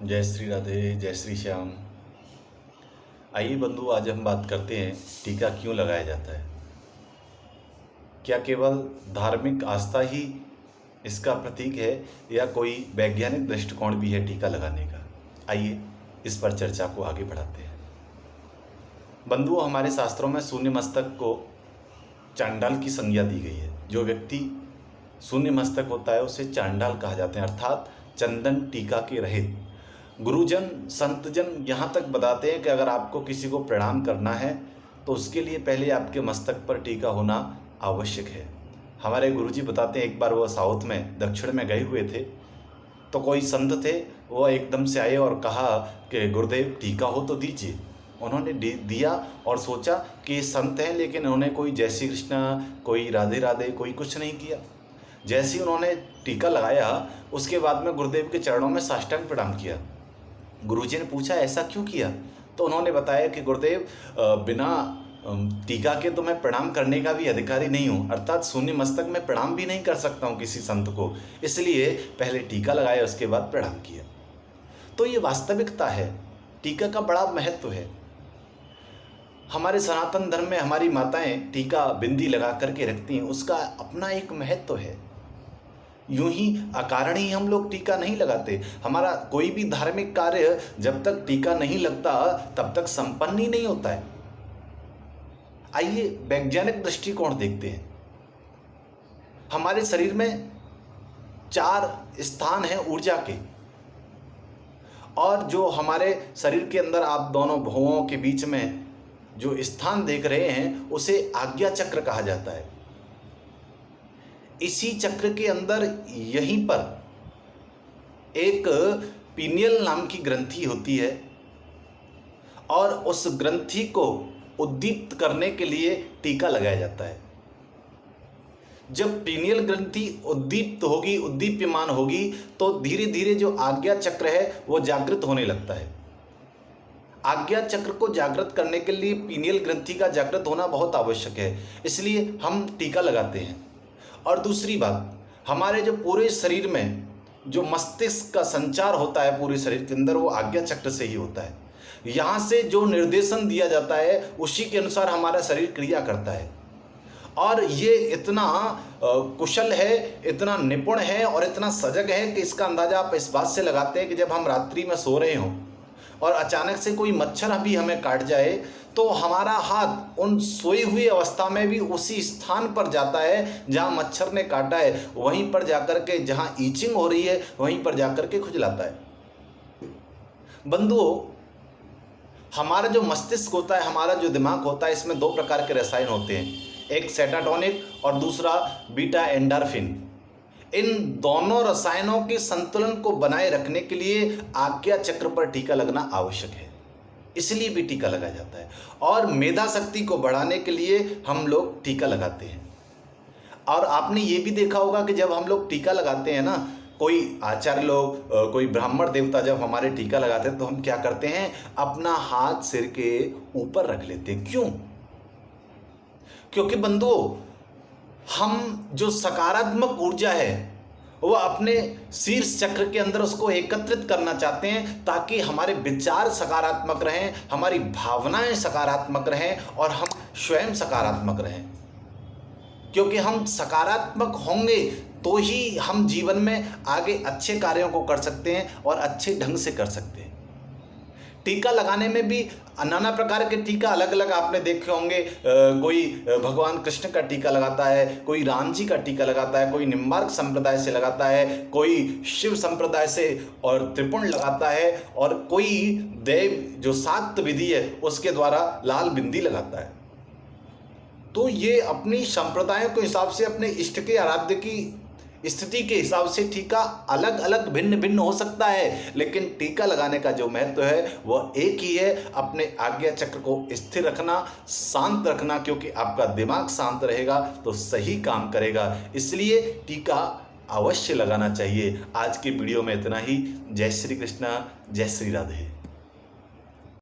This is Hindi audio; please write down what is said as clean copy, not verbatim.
जय श्री राधे, जय श्री श्याम। आइए बंधु, आज हम बात करते हैं टीका क्यों लगाया जाता है। क्या केवल धार्मिक आस्था ही इसका प्रतीक है या कोई वैज्ञानिक दृष्टिकोण भी है टीका लगाने का। आइए इस पर चर्चा को आगे बढ़ाते हैं। बंधुओं, हमारे शास्त्रों में शून्य मस्तक को चांडाल की संज्ञा दी गई है। जो व्यक्ति शून्य मस्तक होता है उसे चांडाल कहा जाते हैं, अर्थात चंदन टीका के रहित। गुरुजन संतजन यहाँ तक बताते हैं कि अगर आपको किसी को प्रणाम करना है तो उसके लिए पहले आपके मस्तक पर टीका होना आवश्यक है। हमारे गुरुजी बताते हैं, एक बार वो साउथ में दक्षिण में गए हुए थे तो कोई संत थे, वो एकदम से आए और कहा कि गुरुदेव टीका हो तो दीजिए। उन्होंने दिया और सोचा कि ये संत हैं, लेकिन उन्होंने कोई जय श्री कृष्णा, कोई राधे राधे, कोई कुछ नहीं किया। जैसे ही उन्होंने टीका लगाया उसके बाद में गुरुदेव के चरणों में साष्टांग प्रणाम किया। गुरुजी ने पूछा ऐसा क्यों किया, तो उन्होंने बताया कि गुरुदेव बिना टीका के तो मैं प्रणाम करने का भी अधिकारी नहीं हूँ, अर्थात शून्य मस्तक में प्रणाम भी नहीं कर सकता हूँ किसी संत को, इसलिए पहले टीका लगाया उसके बाद प्रणाम किया। तो ये वास्तविकता है, टीका का बड़ा महत्व है। हमारे सनातन धर्म में हमारी माताएं टीका बिंदी लगा करके रखती हैं, उसका अपना एक महत्व है। यूं ही अकारण ही हम लोग टीका नहीं लगाते। हमारा कोई भी धार्मिक कार्य जब तक टीका नहीं लगता तब तक संपन्न ही नहीं होता है। आइए वैज्ञानिक दृष्टिकोण देखते हैं। हमारे शरीर में 4 स्थान हैं ऊर्जा के, और जो हमारे शरीर के अंदर आप दोनों भुवों के बीच में जो स्थान देख रहे हैं उसे आज्ञा चक्र कहा जाता है। इसी चक्र के अंदर यहीं पर एक पीनियल नाम की ग्रंथि होती है, और उस ग्रंथि को उद्दीप्त करने के लिए टीका लगाया जाता है। जब पीनियल ग्रंथि उद्दीप्त होगी, उद्दीप्यमान होगी, तो धीरे धीरे जो आज्ञा चक्र है वो जागृत होने लगता है। आज्ञा चक्र को जागृत करने के लिए पीनियल ग्रंथि का जागृत होना बहुत आवश्यक है, इसलिए हम टीका लगाते हैं। और दूसरी बात, हमारे जो पूरे शरीर में जो मस्तिष्क का संचार होता है पूरे शरीर के अंदर, वो आज्ञा चक्र से ही होता है। यहाँ से जो निर्देशन दिया जाता है उसी के अनुसार हमारा शरीर क्रिया करता है। और ये इतना कुशल है, इतना निपुण है और इतना सजग है कि इसका अंदाजा आप इस बात से लगाते हैं कि जब हम रात्रि में सो रहे हों और अचानक से कोई मच्छर अभी हमें काट जाए तो हमारा हाथ उन सोई हुई अवस्था में भी उसी स्थान पर जाता है जहां मच्छर ने काटा है, वहीं पर जाकर के जहां ईचिंग हो रही है वहीं पर जाकर के खुजलाता है। बंधुओं, हमारा जो मस्तिष्क होता है, हमारा जो दिमाग होता है, इसमें 2 प्रकार के रसायन होते हैं, एक सेरोटोनिन और दूसरा बीटा एंडोर्फिन। इन दोनों रसायनों के संतुलन को बनाए रखने के लिए आज्ञा चक्र पर टीका लगना आवश्यक है, इसलिए भी टीका लगाया जाता है। और मेधा शक्ति को बढ़ाने के लिए हम लोग टीका लगाते हैं। और आपने ये भी देखा होगा कि जब हम लोग टीका लगाते हैं ना, कोई आचार्य लोग, कोई ब्राह्मण देवता जब हमारे टीका लगाते हैं तो हम क्या करते हैं, अपना हाथ सिर के ऊपर रख लेते हैं। क्यों? क्योंकि बंधुओं, हम जो सकारात्मक ऊर्जा है वो अपने शीर्ष चक्र के अंदर उसको एकत्रित करना चाहते हैं, ताकि हमारे विचार सकारात्मक रहें, हमारी भावनाएं सकारात्मक रहें और हम स्वयं सकारात्मक रहें। क्योंकि हम सकारात्मक होंगे तो ही हम जीवन में आगे अच्छे कार्यों को कर सकते हैं और अच्छे ढंग से कर सकते हैं। टीका लगाने में भी नाना प्रकार के टीका अलग अलग आपने देखे होंगे। कोई भगवान कृष्ण का टीका लगाता है, कोई राम जी का टीका लगाता है, कोई निम्बार्क संप्रदाय से लगाता है, कोई शिव संप्रदाय से और त्रिपुण लगाता है, और कोई देव जो शाक्त विधि है उसके द्वारा लाल बिंदी लगाता है। तो ये अपनी संप्रदायों के हिसाब से, अपने इष्ट के आराध्य की स्थिति के हिसाब से टीका अलग अलग भिन्न भिन्न हो सकता है, लेकिन टीका लगाने का जो महत्व है वह एक ही है, अपने आज्ञा चक्र को स्थिर रखना, शांत रखना। क्योंकि आपका दिमाग शांत रहेगा तो सही काम करेगा, इसलिए टीका अवश्य लगाना चाहिए। आज की वीडियो में इतना ही। जय श्री कृष्णा, जय श्री राधे।